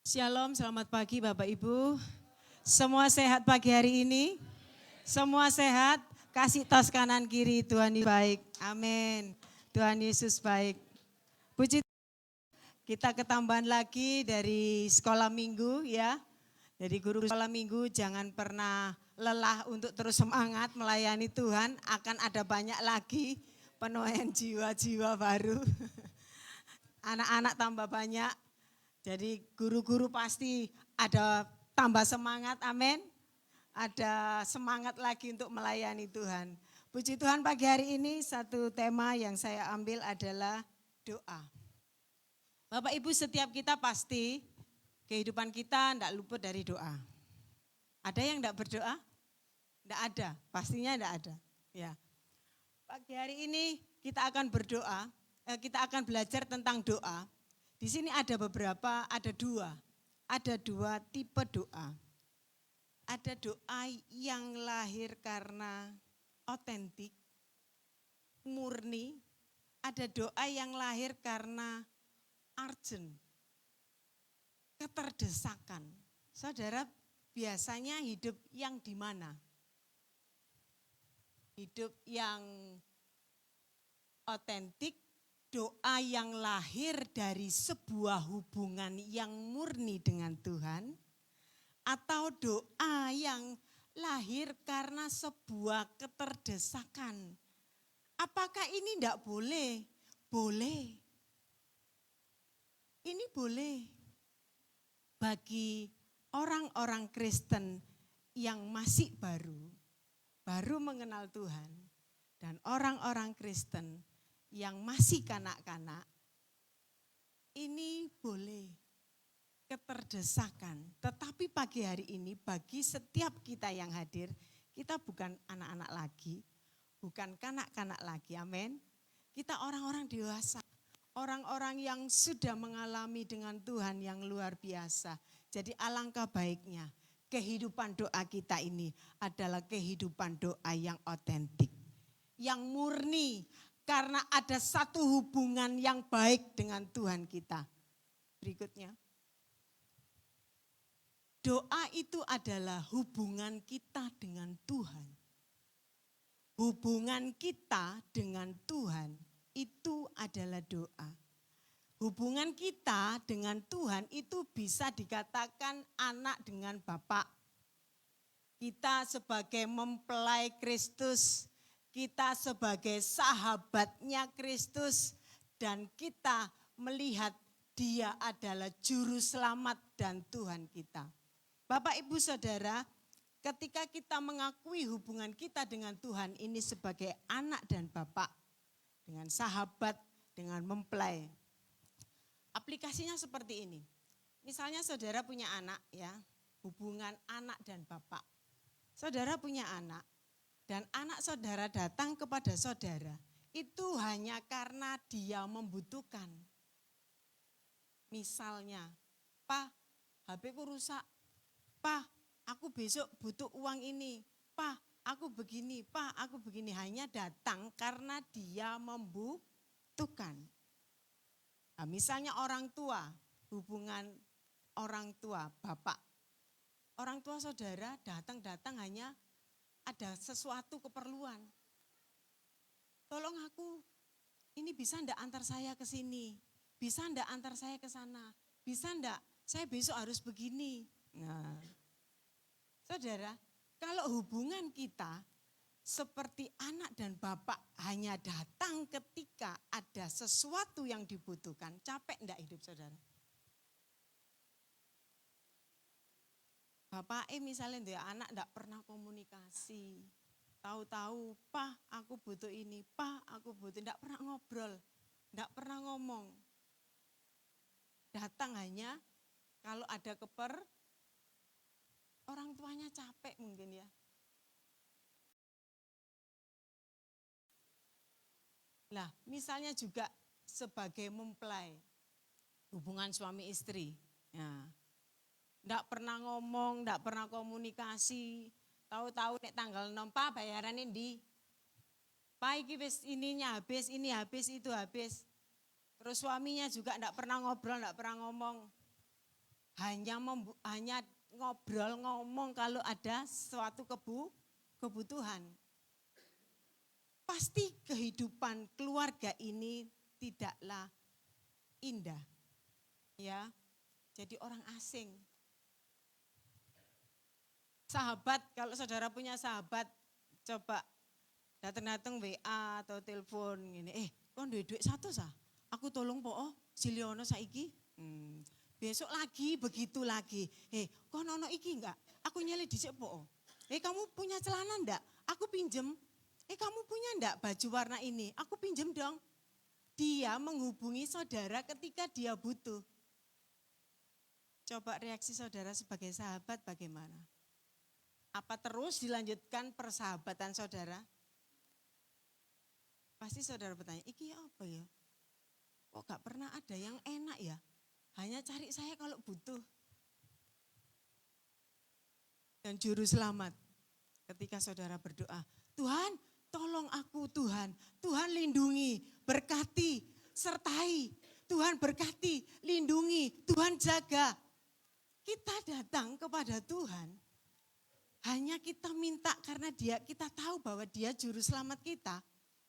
Shalom, selamat pagi Bapak Ibu. Semua sehat pagi hari ini? Semua sehat? Kasih tos kanan kiri, Tuhan Yesus baik. Amin. Tuhan Yesus baik. Puji kita ketambahan lagi dari sekolah minggu ya. Dari guru sekolah minggu jangan pernah lelah untuk terus semangat melayani Tuhan. Akan ada banyak lagi penuaian jiwa-jiwa baru. Anak-anak tambah banyak. Jadi guru-guru pasti ada tambah semangat, amin. Ada semangat lagi untuk melayani Tuhan. Puji Tuhan pagi hari ini satu tema yang saya ambil adalah doa. Bapak Ibu setiap kita pasti kehidupan kita tidak luput dari doa. Ada yang tidak berdoa? Tidak ada, pastinya tidak ada. Ya. Pagi hari ini kita akan berdoa, kita akan belajar tentang doa. Di sini ada beberapa, ada dua tipe doa. Ada doa yang lahir karena otentik, murni. Ada doa yang lahir karena urgent, keterdesakan. Saudara biasanya hidup yang di mana? Hidup yang otentik, doa yang lahir dari sebuah hubungan yang murni dengan Tuhan, atau doa yang lahir karena sebuah keterdesakan. Apakah ini tidak boleh? Boleh. Ini boleh bagi orang-orang Kristen yang masih baru mengenal Tuhan, dan orang-orang Kristen yang masih kanak-kanak, ini boleh keterdesakan. Tetapi pagi hari ini bagi setiap kita yang hadir, kita bukan anak-anak lagi, bukan kanak-kanak lagi, amin. Kita orang-orang dewasa, orang-orang yang sudah mengalami dengan Tuhan yang luar biasa. Jadi alangkah baiknya kehidupan doa kita ini adalah kehidupan doa yang otentik, yang murni, karena ada satu hubungan yang baik dengan Tuhan kita. Berikutnya. Doa itu adalah hubungan kita dengan Tuhan. Hubungan kita dengan Tuhan itu adalah doa. Hubungan kita dengan Tuhan itu bisa dikatakan anak dengan Bapa. Kita sebagai mempelai Kristus, kita sebagai sahabatnya Kristus, dan kita melihat Dia adalah juru selamat dan Tuhan kita. Bapak Ibu Saudara, ketika kita mengakui hubungan kita dengan Tuhan ini sebagai anak dan bapak, dengan sahabat, dengan mempelai. Aplikasinya seperti ini. Misalnya saudara punya anak ya, hubungan anak dan bapak. Saudara punya anak. Dan anak saudara datang kepada saudara, itu hanya karena dia membutuhkan. Misalnya, "Pak, HP ku rusak. Pak, aku besok butuh uang ini. Pak, aku begini. Pak, aku begini." Hanya datang karena dia membutuhkan. Nah, misalnya orang tua, hubungan orang tua, bapak. Orang tua saudara datang hanya ada sesuatu keperluan. "Tolong aku, ini bisa enggak antar saya ke sini? Bisa enggak antar saya ke sana? Bisa enggak, saya besok harus begini." Nah, saudara, kalau hubungan kita seperti anak dan bapak hanya datang ketika ada sesuatu yang dibutuhkan, capek enggak hidup saudara? Bapak misalnya dia anak enggak pernah komunikasi. Tahu-tahu, "Pak, aku butuh ini, Pak, aku butuh." Enggak pernah ngobrol, enggak pernah ngomong. Datang hanya kalau ada orang tuanya capek mungkin ya. Nah, misalnya juga sebagai mempelai, hubungan suami istri. Ya. Enggak pernah ngomong, enggak pernah komunikasi. Tahu-tahu nek tanggal 6 "Pak, bayaran ini. Pak, iki wis ininya habis, ini habis, itu habis." Terus suaminya juga enggak pernah ngobrol, enggak pernah ngomong. hanya ngobrol, ngomong kalau ada suatu kebutuhan. Pasti kehidupan keluarga ini tidaklah indah. Ya, jadi orang asing. Sahabat, kalau saudara punya sahabat, coba datang-datang WA atau telepon gini, kon duit satu sah, aku tolong po, Siliono saiki. Besok lagi, begitu lagi. Kon ono iki enggak? Aku nyeli dhisik po. Kamu punya celana enggak? Aku pinjem. Kamu punya enggak baju warna ini? Aku pinjem dong. Dia menghubungi saudara ketika dia butuh. Coba reaksi saudara sebagai sahabat bagaimana? Apa terus dilanjutkan persahabatan saudara? Pasti saudara bertanya, iki apa ya? Kok gak pernah ada yang enak ya? Hanya cari saya kalau butuh. Dan juru selamat ketika saudara berdoa, Tuhan tolong aku Tuhan, Tuhan lindungi, berkati, sertai, Tuhan berkati, lindungi, Tuhan jaga. Kita datang kepada Tuhan, hanya kita minta karena kita tahu bahwa dia juru selamat kita.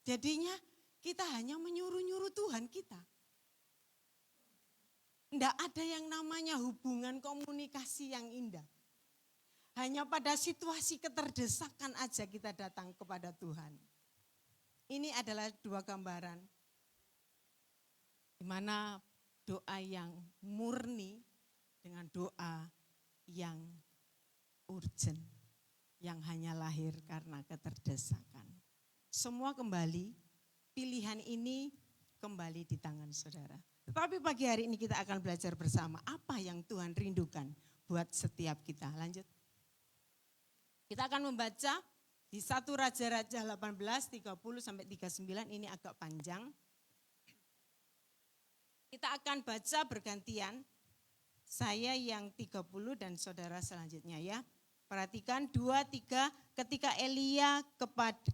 Jadinya kita hanya menyuruh-nyuruh Tuhan kita. Tidak ada yang namanya hubungan komunikasi yang indah. Hanya pada situasi keterdesakan aja kita datang kepada Tuhan. Ini adalah dua gambaran. Di mana doa yang murni dengan doa yang urgent. Yang hanya lahir karena keterdesakan. Semua kembali, pilihan ini kembali di tangan saudara. Tetapi pagi hari ini kita akan belajar bersama apa yang Tuhan rindukan buat setiap kita. Lanjut. Kita akan membaca di 1 Raja-Raja 18, 30 sampai 39, ini agak panjang. Kita akan baca bergantian, saya yang 30 dan saudara selanjutnya ya. Perhatikan 2, 3, ketika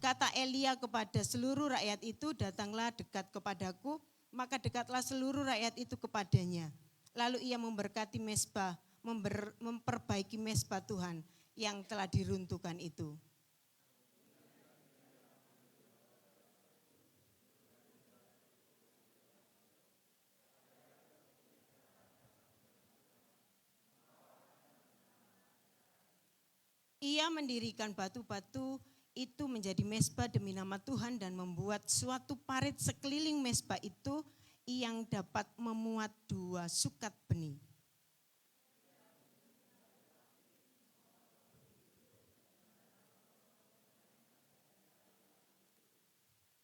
kata Elia kepada seluruh rakyat itu, datanglah dekat kepadaku, maka dekatlah seluruh rakyat itu kepadanya. Lalu ia memberkati mezbah, memperbaiki mezbah Tuhan yang telah diruntuhkan itu. Ia mendirikan batu-batu itu menjadi mezbah demi nama Tuhan dan membuat suatu parit sekeliling mezbah itu yang dapat memuat 2 sukat benih.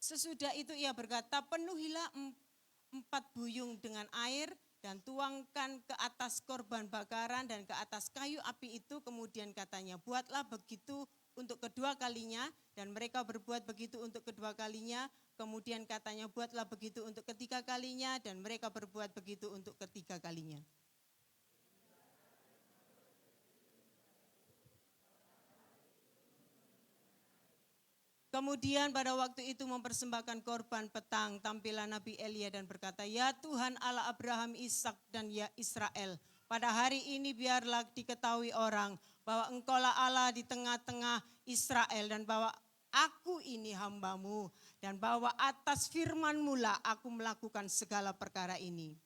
Sesudah itu ia berkata, penuhilah 4 buyung dengan air dan tuangkan ke atas korban bakaran dan ke atas kayu api itu. Kemudian katanya, buatlah begitu untuk kedua kalinya, dan mereka berbuat begitu untuk kedua kalinya. Kemudian katanya, buatlah begitu untuk ketiga kalinya, dan mereka berbuat begitu untuk ketiga kalinya. Kemudian pada waktu itu mempersembahkan korban petang, tampilan Nabi Elia dan berkata, ya Tuhan Allah Abraham, Ishak dan ya Israel, pada hari ini biarlah diketahui orang bahwa Engkaulah Allah di tengah-tengah Israel dan bahwa aku ini hambamu dan bahwa atas firman-Mu lah aku melakukan segala perkara ini.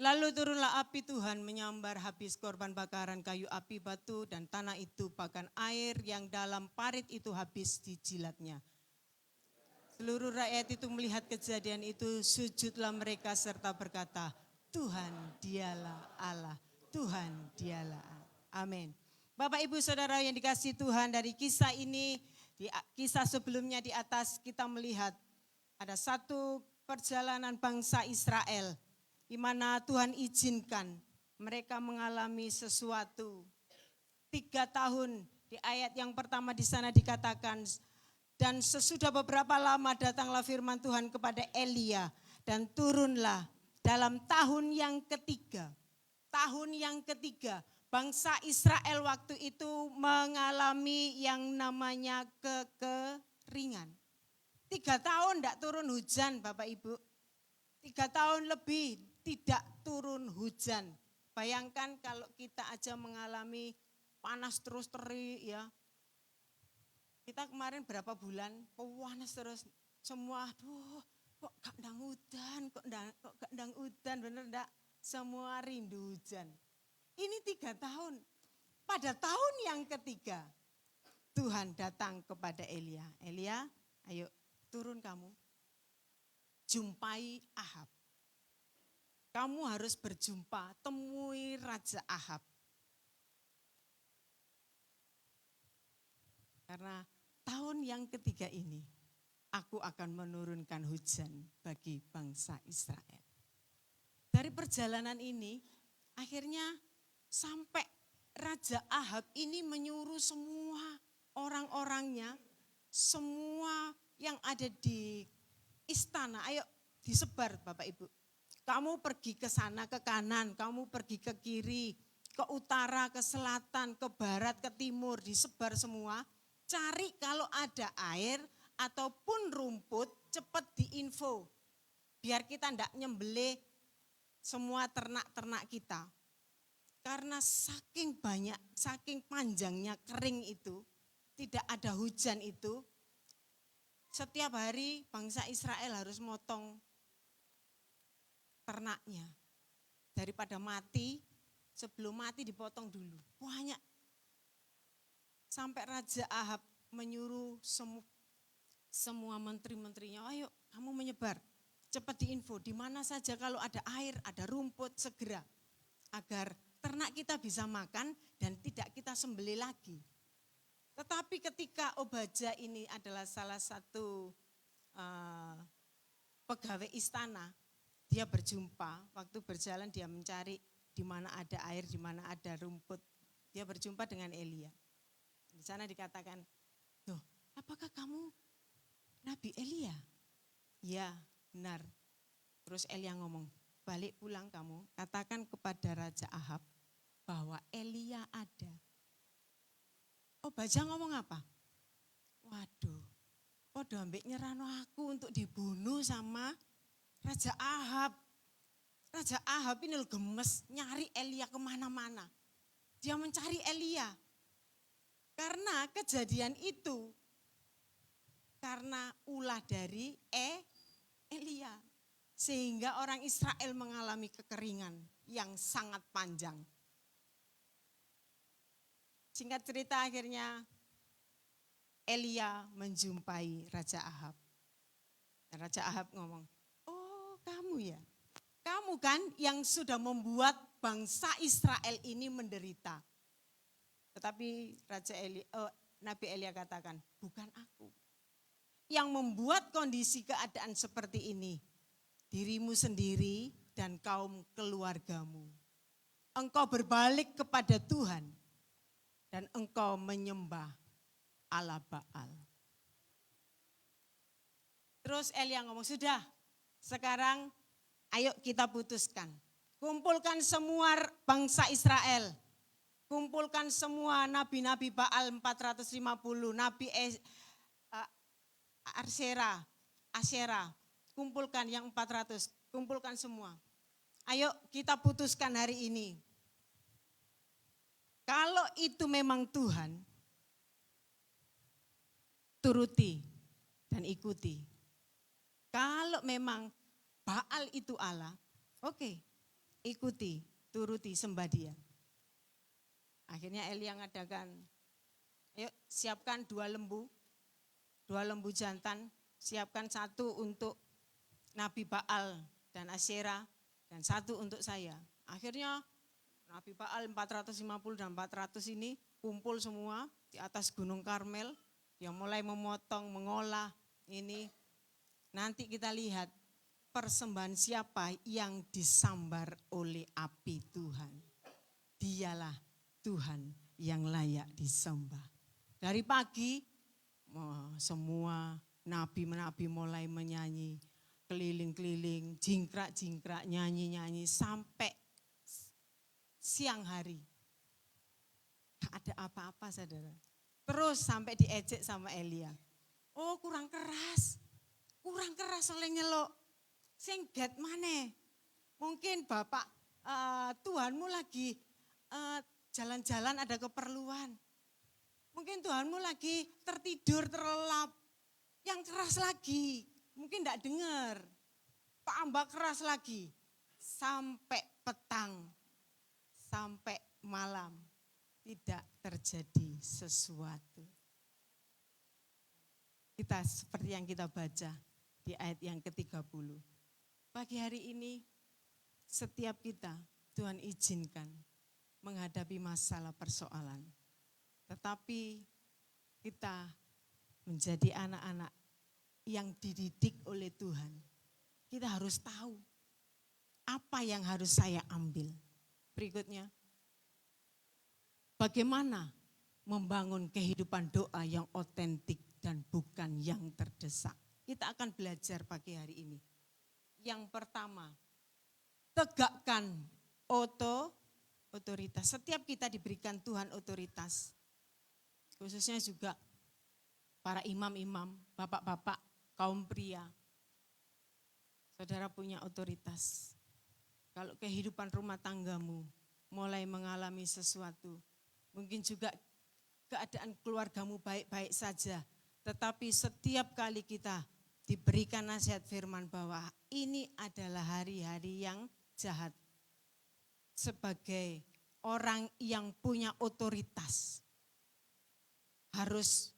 Lalu turunlah api Tuhan menyambar habis korban bakaran, kayu api, batu dan tanah itu, bahkan air yang dalam parit itu habis dijilatnya. Seluruh rakyat itu melihat kejadian itu, sujudlah mereka serta berkata, Tuhan dialah Allah, Tuhan dialah Allah. Amin. Bapak Ibu Saudara yang dikasihi Tuhan, dari kisah ini, di kisah sebelumnya di atas kita melihat ada satu perjalanan bangsa Israel, di mana Tuhan izinkan mereka mengalami sesuatu. 3 tahun, di ayat yang pertama di sana dikatakan, dan sesudah beberapa lama datanglah firman Tuhan kepada Elia dan turunlah dalam tahun yang ketiga bangsa Israel waktu itu mengalami yang namanya kekeringan. 3 tahun tidak turun hujan Bapak Ibu. 3 tahun lebih tidak turun hujan. Bayangkan kalau kita aja mengalami panas terus terik ya. Kita kemarin berapa bulan panas terus semua, aduh kok gak ndang udan, kok gak ndang udan, bener enggak? Semua rindu hujan. Ini 3 tahun. Pada tahun yang ketiga, Tuhan datang kepada Elia. Elia, ayo turun kamu. Jumpai Ahab. Kamu harus berjumpa, temui Raja Ahab. Karena tahun yang ketiga ini, aku akan menurunkan hujan bagi bangsa Israel. Dari perjalanan ini, akhirnya sampai Raja Ahab ini menyuruh semua orang-orangnya, semua yang ada di istana, ayo disebar Bapak Ibu. Kamu pergi ke sana, ke kanan, kamu pergi ke kiri, ke utara, ke selatan, ke barat, ke timur, disebar semua. Cari kalau ada air ataupun rumput, cepat diinfo. Biar kita tidak nyembelih semua ternak-ternak kita. Karena saking banyak, saking panjangnya kering itu, tidak ada hujan itu, setiap hari bangsa Israel harus motong ternaknya. Daripada mati, sebelum mati dipotong dulu. Banyak. Sampai Raja Ahab menyuruh semua menteri-menterinya, ayo kamu menyebar, cepat diinfo, di mana saja kalau ada air, ada rumput, segera. Agar ternak kita bisa makan dan tidak kita sembelih lagi. Tetapi ketika Obadja ini adalah salah satu pegawai istana, dia berjumpa, waktu berjalan dia mencari di mana ada air, di mana ada rumput. Dia berjumpa dengan Elia. Di sana dikatakan, "Loh, apakah kamu Nabi Elia?" "Ya, benar." Terus Elia ngomong, "Balik pulang kamu, katakan kepada Raja Ahab bahwa Elia ada." Obadja ngomong apa? "Waduh, podo ambek nyerano aku untuk dibunuh sama Raja Ahab." Raja Ahab ini gemes nyari Elia kemana-mana. Dia mencari Elia. Karena kejadian itu, karena ulah dari Elia. Sehingga orang Israel mengalami kekeringan yang sangat panjang. Singkat cerita akhirnya Elia menjumpai Raja Ahab. Dan Raja Ahab ngomong, "Oh kamu ya, kamu kan yang sudah membuat bangsa Israel ini menderita." Tetapi Nabi Elia katakan, "Bukan aku yang membuat kondisi keadaan seperti ini. Dirimu sendiri dan kaum keluargamu. Engkau berbalik kepada Tuhan dan engkau menyembah Allah Baal." Terus Elia ngomong, "Sudah, sekarang ayo kita putuskan. Kumpulkan semua bangsa Israel. Kumpulkan semua nabi-nabi Baal 450, nabi Asyera. Kumpulkan yang 400, kumpulkan semua. Ayo kita putuskan hari ini. Kalau itu memang Tuhan, turuti dan ikuti. Kalau memang Baal itu Allah, oke, ikuti, turuti, sembah dia." Akhirnya Elia ngadakan, ayo siapkan 2 lembu jantan, siapkan 1 untuk Nabi Baal dan Asyera, dan 1 untuk saya. Akhirnya Nabi Baal 450 dan 400 ini kumpul semua di atas Gunung Karmel. Dia mulai memotong, mengolah ini. Nanti kita lihat persembahan siapa yang disambar oleh api Tuhan. Dialah Tuhan yang layak disembah. Dari pagi semua nabi-nabi mulai menyanyi, keliling-keliling, jingkrak-jingkrak, nyanyi-nyanyi sampai siang hari. ada apa-apa saudara. Terus sampai diejek sama Elia. Oh kurang keras oleh nyeluk. Sing get maneh. Mungkin Bapak Tuhanmu lagi jalan-jalan ada keperluan. Mungkin Tuhanmu lagi tertidur, terlelap. Yang keras lagi, mungkin tidak dengar. Tambah keras lagi. Sampai petang, sampai malam. Tidak terjadi sesuatu. Kita seperti yang kita baca di ayat yang ke-30. Pagi hari ini setiap kita Tuhan izinkan menghadapi masalah persoalan. Tetapi kita menjadi anak-anak yang dididik oleh Tuhan. Kita harus tahu apa yang harus saya ambil. Berikutnya, bagaimana membangun kehidupan doa yang otentik dan bukan yang terdesak. Kita akan belajar pagi hari ini. Yang pertama, tegakkan otoritas. Setiap kita diberikan Tuhan otoritas. Khususnya juga para imam-imam, bapak-bapak, kaum pria. Saudara punya otoritas. Kalau kehidupan rumah tanggamu mulai mengalami sesuatu, mungkin juga keadaan keluargamu baik-baik saja. Tetapi setiap kali kita diberikan nasihat firman bahwa ini adalah hari-hari yang jahat. Sebagai orang yang punya otoritas, harus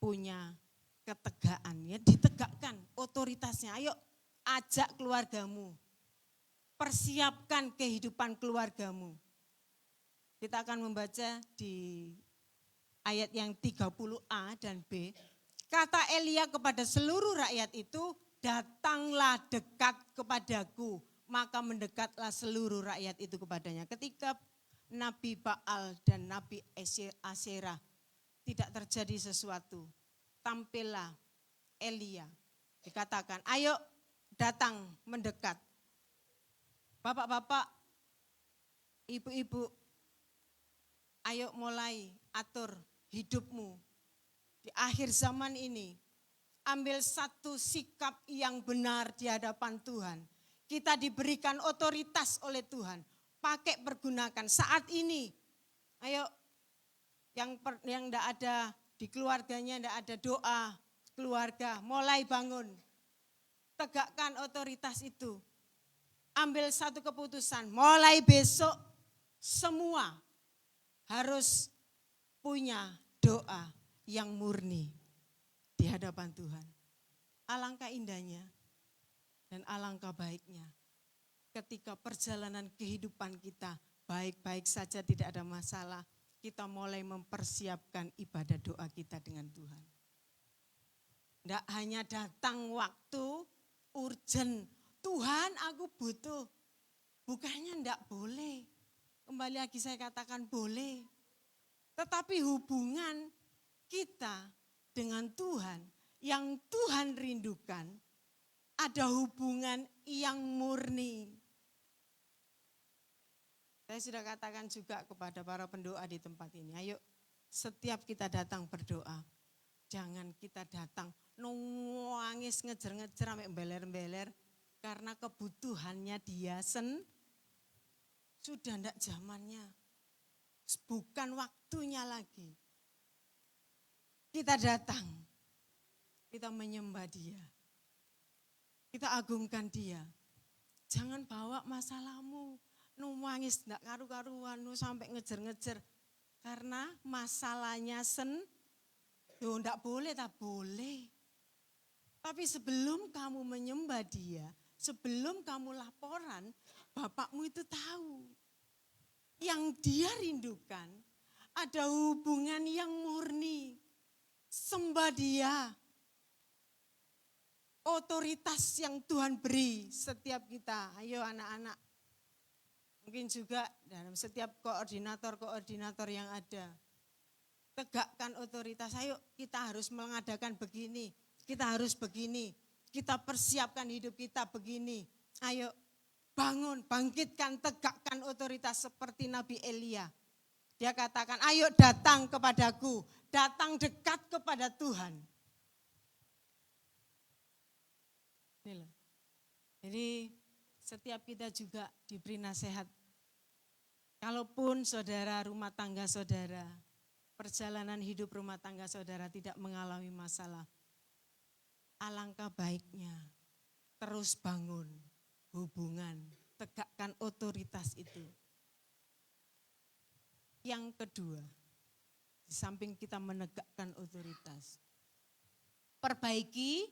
punya ketegaan, ya ditegakkan otoritasnya. Ayo ajak keluargamu, persiapkan kehidupan keluargamu. Kita akan membaca di ayat yang 30A dan B. Kata Elia kepada seluruh rakyat itu, datanglah dekat kepadaku. Maka mendekatlah seluruh rakyat itu kepadanya. Ketika Nabi Baal dan Nabi Asyera tidak terjadi sesuatu, tampillah Elia. Dikatakan, ayo datang mendekat. Bapak-bapak, ibu-ibu, ayo mulai atur hidupmu di akhir zaman ini. Ambil satu sikap yang benar di hadapan Tuhan. Kita diberikan otoritas oleh Tuhan. Pakai, pergunakan saat ini. Ayo, yang tidak ada di keluarganya, tidak ada doa keluarga, mulai bangun. Tegakkan otoritas itu. Ambil satu keputusan, mulai besok semua harus punya doa yang murni di hadapan Tuhan. Alangkah indahnya dan alangkah baiknya ketika perjalanan kehidupan kita baik-baik saja, tidak ada masalah, kita mulai mempersiapkan ibadah doa kita dengan Tuhan. Tidak hanya datang waktu urgent, Tuhan aku butuh. Bukannya tidak boleh. Kembali lagi saya katakan boleh. Tetapi hubungan kita dengan Tuhan yang Tuhan rindukan, ada hubungan yang murni. Saya sudah katakan juga kepada para pendoa di tempat ini, ayo setiap kita datang berdoa, jangan kita datang nangis ngejer-ngejer sampai beler-beler karena kebutuhannya dia sudah tidak zamannya. Bukan waktunya lagi. Kita datang, kita menyembah dia. Kita agungkan dia. Jangan bawa masalahmu, nangis tidak karu-karuan, sampai ngejer-ngejer. Karena masalahnya tidak boleh, tak boleh. Tapi sebelum kamu menyembah dia, sebelum kamu laporan, Bapakmu itu tahu. Yang dia rindukan ada hubungan yang murni. Sembah dia. Otoritas yang Tuhan beri setiap kita. Ayo anak-anak. Mungkin juga dalam setiap koordinator-koordinator yang ada. Tegakkan otoritas. Ayo kita harus mengadakan begini. Kita harus begini. Kita persiapkan hidup kita begini. Ayo bangun, bangkitkan, tegakkan otoritas seperti Nabi Elia. Dia katakan, ayo datang kepadaku, datang dekat kepada Tuhan. Ini loh. Jadi setiap kita juga diberi nasihat. Kalaupun saudara, rumah tangga saudara, perjalanan hidup rumah tangga saudara tidak mengalami masalah, alangkah baiknya terus bangun hubungan, tegakkan otoritas itu. Yang kedua, di samping kita menegakkan otoritas, perbaiki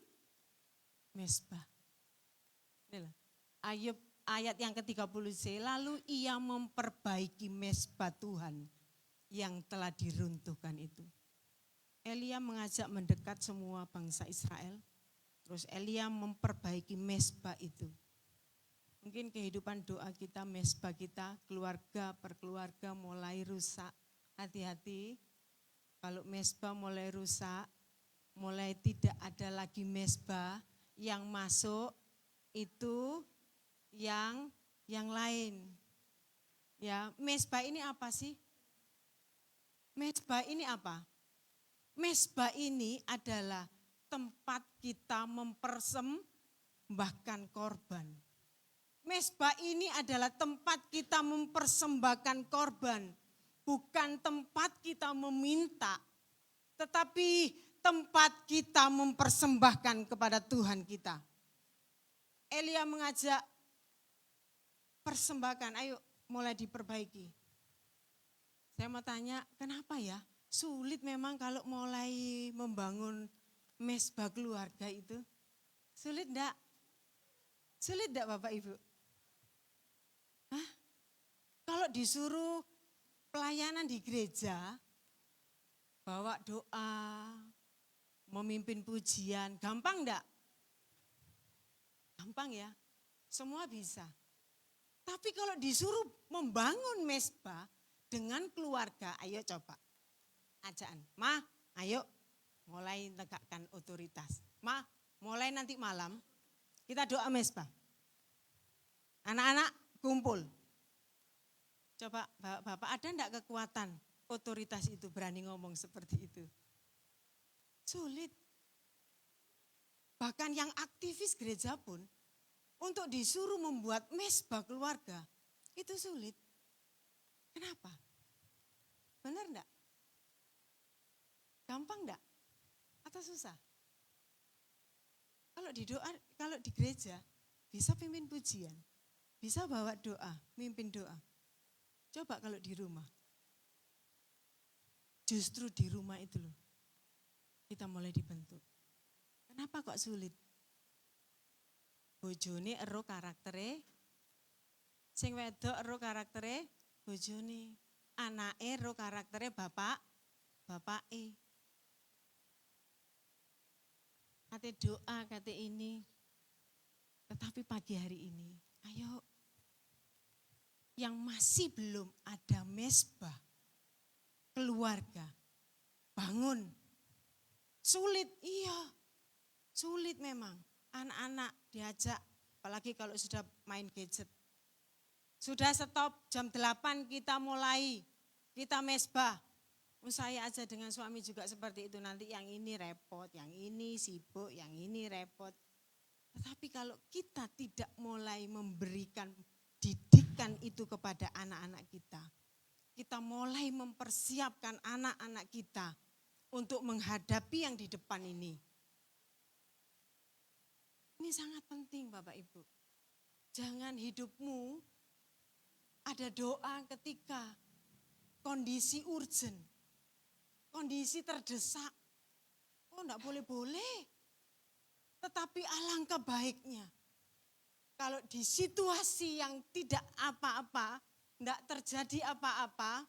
mezbah. Inilah, Ayub ayat yang ke-30c, lalu ia memperbaiki mezbah Tuhan yang telah diruntuhkan itu. Elia mengajak mendekat semua bangsa Israel, terus Elia memperbaiki mezbah itu. Mungkin kehidupan doa kita, mezbah kita, keluarga per keluarga mulai rusak. Hati-hati, kalau mezbah mulai rusak, mulai tidak ada lagi mezbah, yang masuk itu yang lain. Ya, mezbah ini apa sih? Mezbah ini apa? Mezbah ini adalah tempat kita mempersembahkan korban. Mezbah ini adalah tempat kita mempersembahkan korban, bukan tempat kita meminta, tetapi tempat kita mempersembahkan kepada Tuhan kita. Elia mengajak persembahkan, ayo mulai diperbaiki. Saya mau tanya, kenapa ya? Sulit memang kalau mulai membangun mezbah keluarga itu. Sulit enggak? Sulit enggak Bapak Ibu? Hah? Kalau disuruh pelayanan di gereja, bawa doa, memimpin pujian, gampang enggak? Gampang ya, semua bisa. Tapi kalau disuruh membangun mezbah dengan keluarga, ayo coba. Ajaan, Ma, ayo mulai tegakkan otoritas. Ma, mulai nanti malam kita doa mezbah. Anak-anak kumpul. Coba Bapak, ada enggak kekuatan otoritas itu berani ngomong seperti itu? Sulit. Bahkan yang aktivis gereja pun untuk disuruh membuat mezbah keluarga itu sulit. Kenapa? Benar enggak? Gampang enggak? Atau susah? Kalau di gereja bisa pimpin pujian, bisa bawa doa, mimpin doa. Coba kalau di rumah. Justru di rumah itu loh, kita mulai dibentuk. Kenapa kok sulit? Bojone ero karaktere, sing wedok ero karaktere bojone, anake ero karaktere bapake. Kate doa, kate ini. Tetapi pagi hari ini, ayo yang masih belum ada mezbah keluarga, bangun. Sulit, iya. Sulit memang. Anak-anak diajak, apalagi kalau sudah main gadget. Sudah stop, jam 8 kita mulai, kita mezbah. Saya aja dengan suami juga seperti itu, nanti yang ini repot, yang ini sibuk, yang ini repot. Tetapi kalau kita tidak mulai memberikan didikan itu kepada anak-anak kita, kita mulai mempersiapkan anak-anak kita untuk menghadapi yang di depan ini. Ini sangat penting Bapak Ibu. Jangan hidupmu ada doa ketika kondisi urgent, kondisi terdesak. Oh enggak boleh-boleh. Tetapi alangkah baiknya kalau di situasi yang tidak apa-apa, enggak terjadi apa-apa,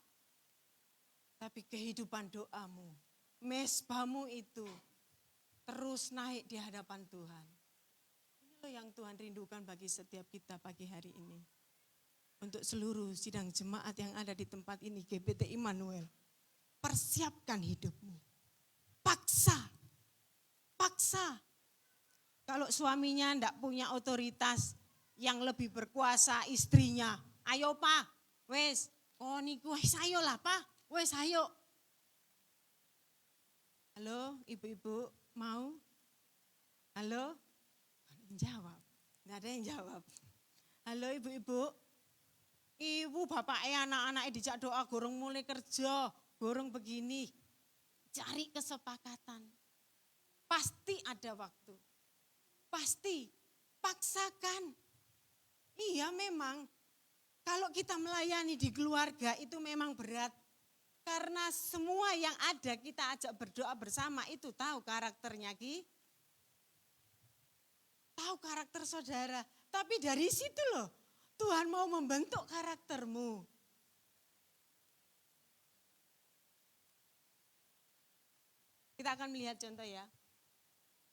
tapi kehidupan doamu, mezbahmu itu terus naik di hadapan Tuhan. Inilah yang Tuhan rindukan bagi setiap kita pagi hari ini. Untuk seluruh sidang jemaat yang ada di tempat ini, GBT Immanuel, persiapkan hidupmu. Paksa. Kalau suaminya enggak punya otoritas yang lebih berkuasa, istrinya, ayo Pak, wes Oh niku wis ayo lah Pak, wis ayo. Halo ibu-ibu mau? Halo? Jawab, nggak ada yang jawab. Halo ibu-ibu, ibu bapaknya anak-anaknya dijak doa gorong mulai kerja, gorong begini. Cari kesepakatan, pasti ada waktu, pasti paksakan. Iya memang, kalau kita melayani di keluarga itu memang berat. Karena semua yang ada kita ajak berdoa bersama itu tahu karakternya Ki. Tahu karakter saudara. Tapi dari situ loh Tuhan mau membentuk karaktermu. Kita akan melihat contoh ya.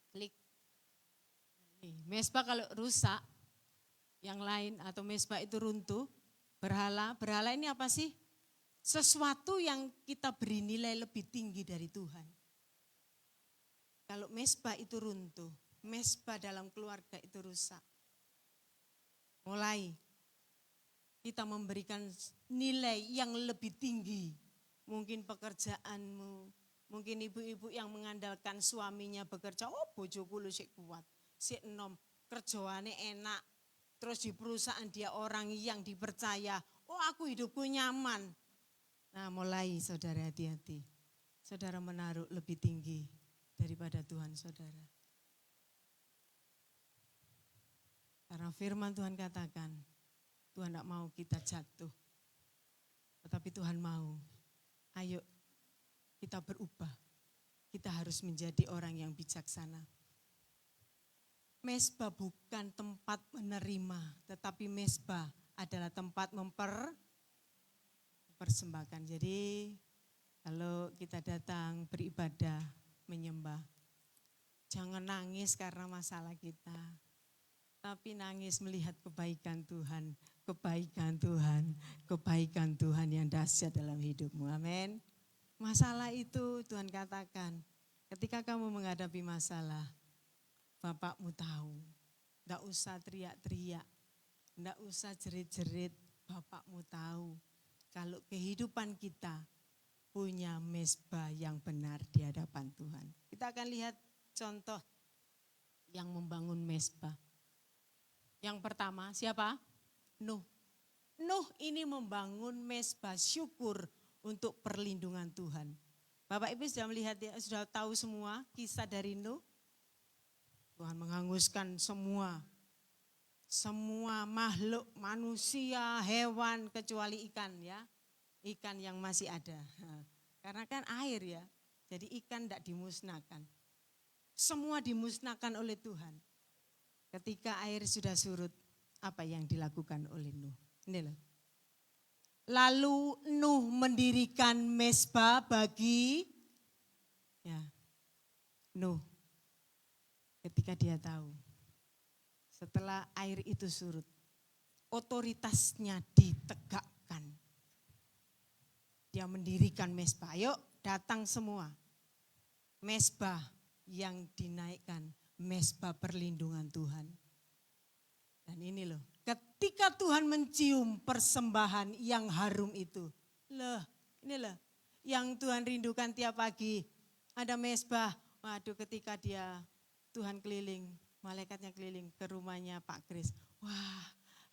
Klik. Mesbah kalau rusak, yang lain atau mesbah itu runtuh, berhala ini apa sih? Sesuatu yang kita beri nilai lebih tinggi dari Tuhan. Kalau mesbah itu runtuh, mesbah dalam keluarga itu rusak. Mulai kita memberikan nilai yang lebih tinggi. Mungkin pekerjaanmu, mungkin ibu-ibu yang mengandalkan suaminya bekerja, oh bojoku lu sik kuat, sik enom, kerjaane enak. Terus di perusahaan dia orang yang dipercaya, oh aku hidupku nyaman. Nah mulai saudara hati-hati, saudara menaruh lebih tinggi daripada Tuhan saudara. Karena firman Tuhan katakan, Tuhan tidak mau kita jatuh. Tetapi Tuhan mau, ayo kita berubah. Kita harus menjadi orang yang bijaksana. Mesbah bukan tempat menerima, tetapi mesbah adalah tempat mempersembahkan. Jadi kalau kita datang beribadah, menyembah, jangan nangis karena masalah kita. Tapi nangis melihat kebaikan Tuhan, kebaikan Tuhan, kebaikan Tuhan yang dahsyat dalam hidupmu. Amin. Masalah itu Tuhan katakan, ketika kamu menghadapi masalah, Bapakmu tahu. Enggak usah teriak-teriak, enggak usah jerit-jerit, Bapakmu tahu. Kalau kehidupan kita punya mesbah yang benar di hadapan Tuhan. Kita akan lihat contoh yang membangun mesbah. Yang pertama siapa? Nuh. Nuh ini membangun mesbah syukur untuk perlindungan Tuhan. Bapak Ibu sudah melihat ya, sudah tahu semua kisah dari Nuh. Tuhan menghanguskan semua makhluk, manusia, hewan kecuali ikan ya. Ikan yang masih ada. Karena kan air ya, jadi ikan tidak dimusnahkan. Semua dimusnahkan oleh Tuhan. Ketika air sudah surut, apa yang dilakukan oleh Nuh? Ini loh. Lalu Nuh mendirikan mesbah bagi ya, Nuh. Ketika dia tahu, setelah air itu surut, otoritasnya ditegakkan. Dia mendirikan mesbah, ayo datang semua. Mesbah yang dinaikkan, mesbah perlindungan Tuhan. Dan ini loh, ketika Tuhan mencium persembahan yang harum itu. Loh, ini loh, yang Tuhan rindukan tiap pagi. Ada mesbah, waduh ketika Tuhan keliling, malaikatnya keliling ke rumahnya Pak Kris. Wah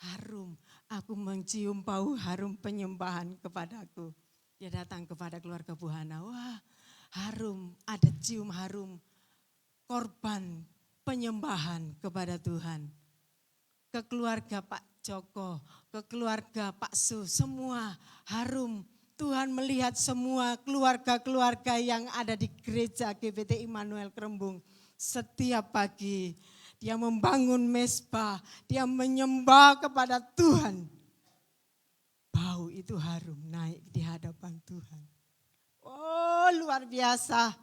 harum, aku mencium bau harum penyembahan kepadaku. Dia datang kepada keluarga Bu Hana, wah harum, ada cium harum korban penyembahan kepada Tuhan. Ke keluarga Pak Joko, ke keluarga Pak Su, semua harum. Tuhan melihat semua keluarga-keluarga yang ada di gereja GBT Immanuel Kerembung. Setiap pagi dia membangun mesbah, dia menyembah kepada Tuhan. Bau itu harum naik di hadapan Tuhan. Oh luar biasa.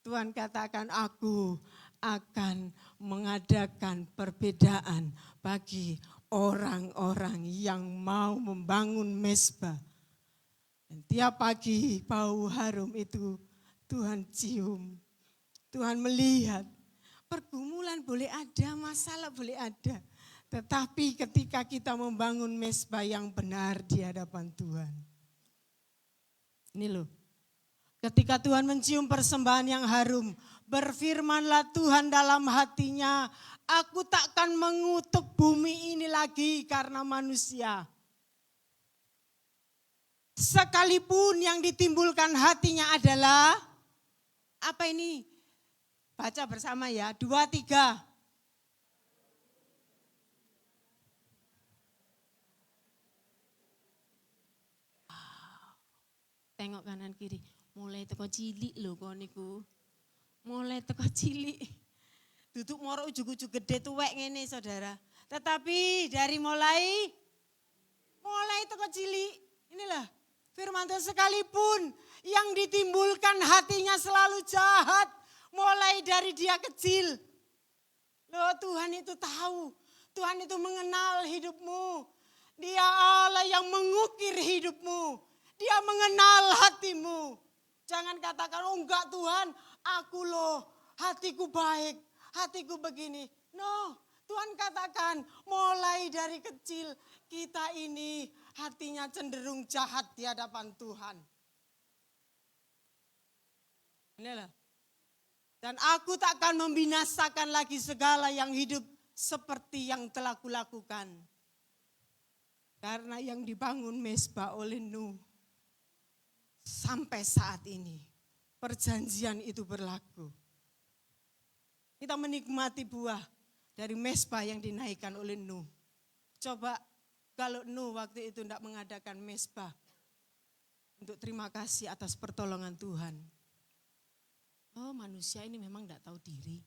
Tuhan katakan aku akan mengadakan perbedaan bagi orang-orang yang mau membangun mesbah. Dan tiap pagi bau harum itu Tuhan cium. Tuhan melihat, pergumulan boleh ada, masalah boleh ada. Tetapi ketika kita membangun mesbah yang benar di hadapan Tuhan, Ini loh. Ketika Tuhan mencium persembahan yang harum, berfirmanlah Tuhan dalam hatinya, aku takkan mengutuk bumi ini lagi karena manusia. Sekalipun yang ditimbulkan hatinya adalah, apa ini? Baca bersama ya, 2, 3. Tengok kanan kiri, mulai teko cilik lho kok niku. Mulai teko cilik. Duduk moro ujug-ujug gede tuwek ngene saudara. Tetapi dari mulai teko cilik, inilah firman Tuhan, sekalipun yang ditimbulkan hatinya selalu jahat, mulai dari dia kecil. Loh, Tuhan itu tahu, Tuhan itu mengenal hidupmu. Dia Allah yang mengukir hidupmu. Dia mengenal hatimu. Jangan katakan, oh enggak Tuhan, aku loh hatiku baik, hatiku begini. No, Tuhan katakan mulai dari kecil kita ini hatinya cenderung jahat di hadapan Tuhan. Inilah. Dan aku takkan membinasakan lagi segala yang hidup seperti yang telah kulakukan. Karena yang dibangun mezbah oleh Nuh. Sampai saat ini perjanjian itu berlaku. Kita menikmati buah dari mezbah yang dinaikkan oleh Nuh. Coba kalau Nuh waktu itu tidak mengadakan mezbah untuk terima kasih atas pertolongan Tuhan. Oh, manusia ini memang tidak tahu diri.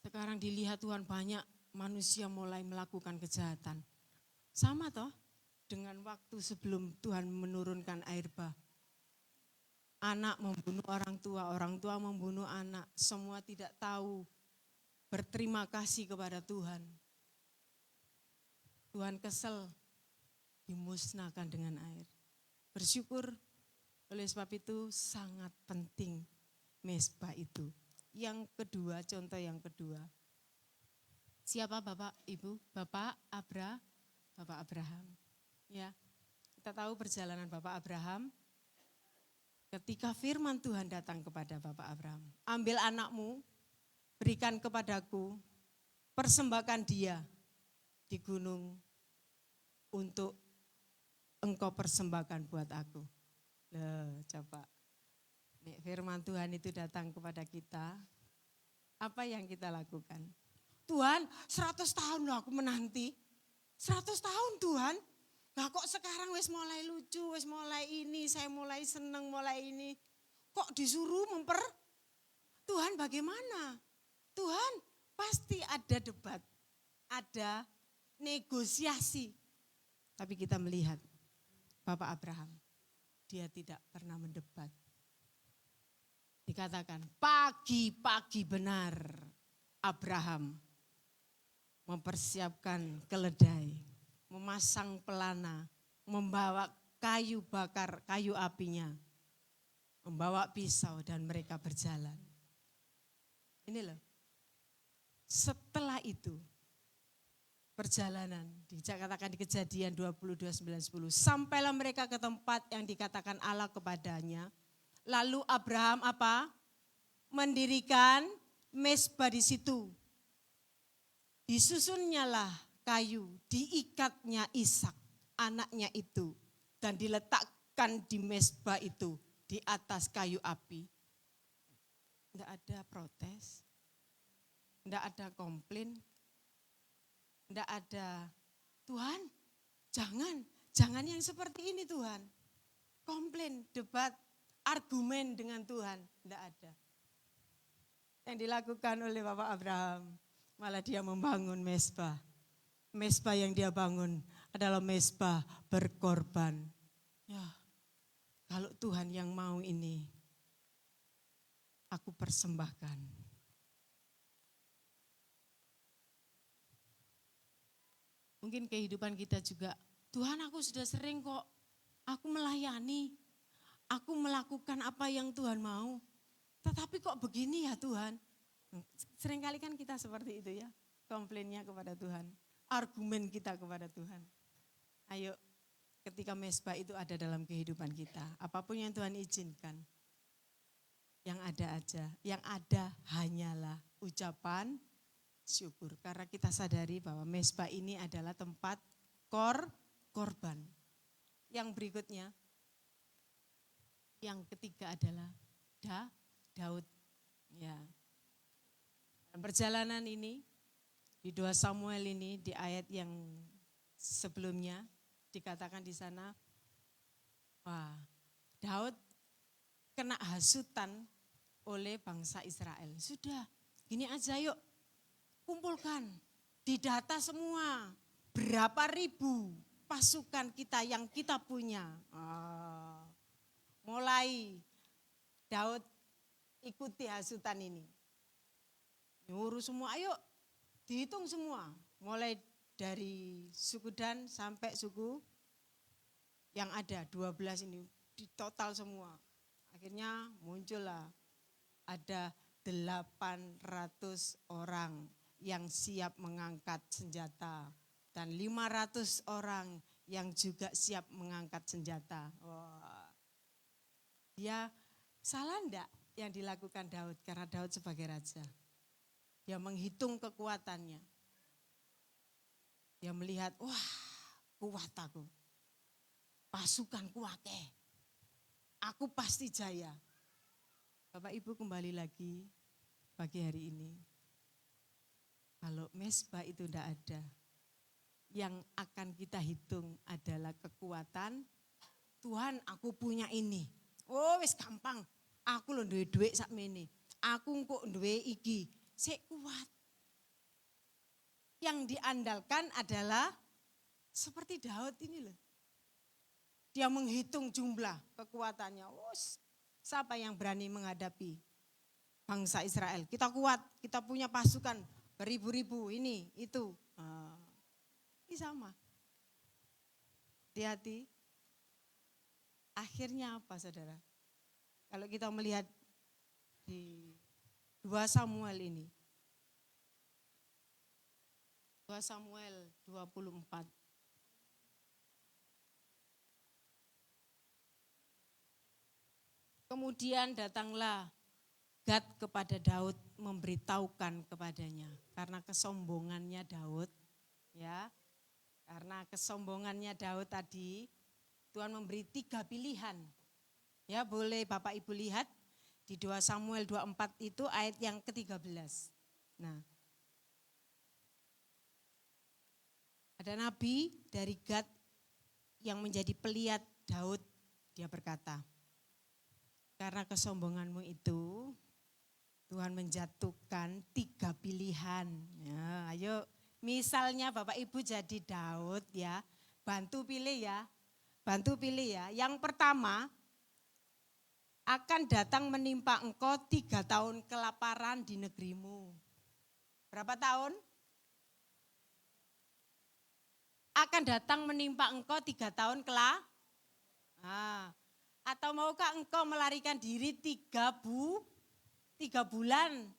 Sekarang dilihat Tuhan, banyak manusia mulai melakukan kejahatan. Sama toh dengan waktu sebelum Tuhan menurunkan air bah. Anak membunuh orang tua membunuh anak. Semua tidak tahu berterima kasih kepada Tuhan. Tuhan kesel, dimusnahkan dengan air. Bersyukur, oleh sebab itu sangat penting mezbah itu. Yang kedua, contoh yang kedua. Siapa Bapak Ibu? Bapak Abraham. Ya, kita tahu perjalanan Bapak Abraham. Ketika firman Tuhan datang kepada Bapak Abraham, ambil anakmu, berikan kepadaku, persembahkan dia di gunung untuk engkau persembahkan buat aku. Loh, coba. Nek firman Tuhan itu datang kepada kita, apa yang kita lakukan? Tuhan, 100 tahun loh aku menanti. 100 tahun Tuhan. Nah kok sekarang wis mulai lucu, wis mulai ini, saya mulai seneng, mulai ini. Kok disuruh Tuhan bagaimana? Tuhan pasti ada debat, ada negosiasi. Tapi kita melihat Bapak Abraham, dia tidak pernah mendebat. Dikatakan pagi-pagi benar Abraham mempersiapkan keledai, memasang pelana, membawa kayu bakar, kayu apinya, membawa pisau dan mereka berjalan. Ini loh, setelah itu perjalanan, dikatakan di Kejadian 22, 9, 10, sampailah mereka ke tempat yang dikatakan Allah kepadanya. Lalu Abraham apa? Mendirikan mezbah di situ. Disusunnyalah kayu, diikatnya Ishak, anaknya itu, dan diletakkan di mezbah itu, di atas kayu api. Tidak ada protes, tidak ada komplain, tidak ada, Tuhan jangan yang seperti ini Tuhan. Komplain, debat, argumen dengan Tuhan, tidak ada. Yang dilakukan oleh Bapak Abraham, malah dia membangun mezbah. Mezbah yang dia bangun adalah mezbah berkorban. Ya, kalau Tuhan yang mau ini, aku persembahkan. Mungkin kehidupan kita juga, Tuhan aku sudah sering kok, aku melayani, aku melakukan apa yang Tuhan mau. Tetapi kok begini ya Tuhan? Seringkali kan kita seperti itu ya, komplainnya kepada Tuhan. Argumen kita kepada Tuhan. Ayo ketika mezbah itu ada dalam kehidupan kita. Apapun yang Tuhan izinkan, yang ada aja, yang ada hanyalah ucapan syukur. Karena kita sadari bahwa mezbah ini adalah tempat korban. Yang berikutnya, yang ketiga adalah Daud. Ya. Dan perjalanan ini di 2 Samuel ini di ayat yang sebelumnya dikatakan di sana, wah, Daud kena hasutan oleh bangsa Israel. Sudah, gini aja yuk, kumpulkan, didata semua, berapa ribu pasukan kita yang kita punya. Mulai Daud ikuti hasutan ini. Nyuruh semua, ayo dihitung semua. Mulai dari suku Dan sampai suku yang ada 12 ini, di total semua. Akhirnya muncullah ada 800 orang yang siap mengangkat senjata. Dan 500 orang yang juga siap mengangkat senjata. Wah. Dia salah enggak yang dilakukan Daud? Karena Daud sebagai raja. Dia menghitung kekuatannya. Dia melihat, wah kuat aku. Pasukanku akeh. Aku pasti jaya. Bapak Ibu kembali lagi pagi hari ini. Kalau mezbah itu tidak ada, yang akan kita hitung adalah kekuatan. Tuhan, aku punya ini. Oh wis gampang. Aku lho duwe dhuwit sakmene. Aku kok duwe iki. Sik kuat. Yang diandalkan adalah seperti Daud ini loh. Dia menghitung jumlah kekuatannya. Siapa yang berani menghadapi bangsa Israel? Kita kuat, kita punya pasukan beribu-ribu ini, itu. Ini sama. Hati-hati. Akhirnya apa saudara? Kalau kita melihat di 2 Samuel ini. 2 Samuel 24. Kemudian datanglah Gad kepada Daud memberitahukan kepadanya. Karena kesombongannya Daud, ya. Karena kesombongannya Daud tadi, Tuhan memberi 3 pilihan. Ya, boleh Bapak Ibu lihat di 2 Samuel 24 itu ayat yang ke-13. Nah, ada nabi dari Gad yang menjadi pelihat Daud, dia berkata, karena kesombonganmu itu, Tuhan menjatuhkan 3 pilihan. Ya, ayo, misalnya Bapak Ibu jadi Daud ya, bantu pilih ya. Bantu pilih ya. Yang pertama, akan datang menimpa engkau 3 tahun kelaparan di negerimu. Berapa tahun? Akan datang menimpa engkau 3 tahun atau maukah engkau melarikan diri 3 bulan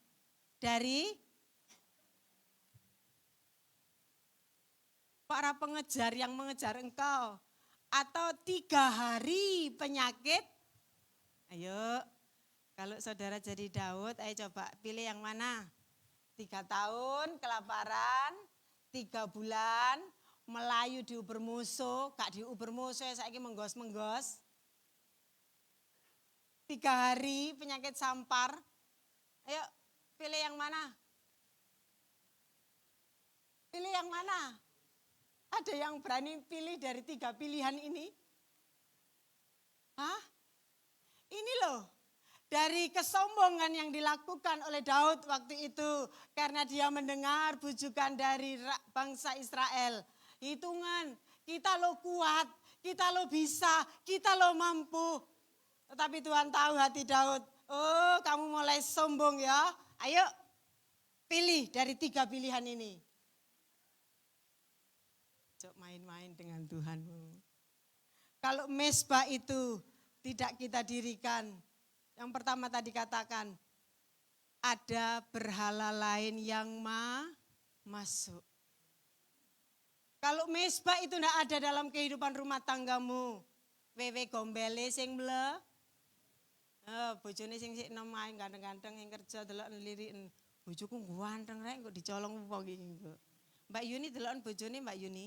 dari para pengejar yang mengejar engkau? Atau 3 hari penyakit? Ayo, kalau saudara jadi Daud, ayo coba pilih yang mana? 3 tahun kelaparan, 3 bulan, melayu diuber musuh, gak diuber musuh ya saiki menggos-menggos. 3 hari penyakit sampar. Ayo pilih yang mana? Pilih yang mana? Ada yang berani pilih dari 3 pilihan ini? Hah? Ini loh, dari kesombongan yang dilakukan oleh Daud waktu itu. Karena dia mendengar bujukan dari bangsa Israel. Hitungan, kita lo kuat, kita lo bisa, kita lo mampu. Tetapi Tuhan tahu hati Daud. Oh, kamu mulai sombong ya. Ayo pilih dari 3 pilihan ini. Cok main-main dengan Tuhanmu. Kalau mezbah itu tidak kita dirikan. Yang pertama tadi katakan, ada berhala lain yang masuk. Kalau mesbah itu tidak ada dalam kehidupan rumah tanggamu, wewe gombele sing mle, bojone sing sik nom ae ganteng-ganteng sing kerja delok nliriken. Bojoku ganteng rek kok dicolong wong iki. Mbak Yuni deloken bojone Mbak Yuni.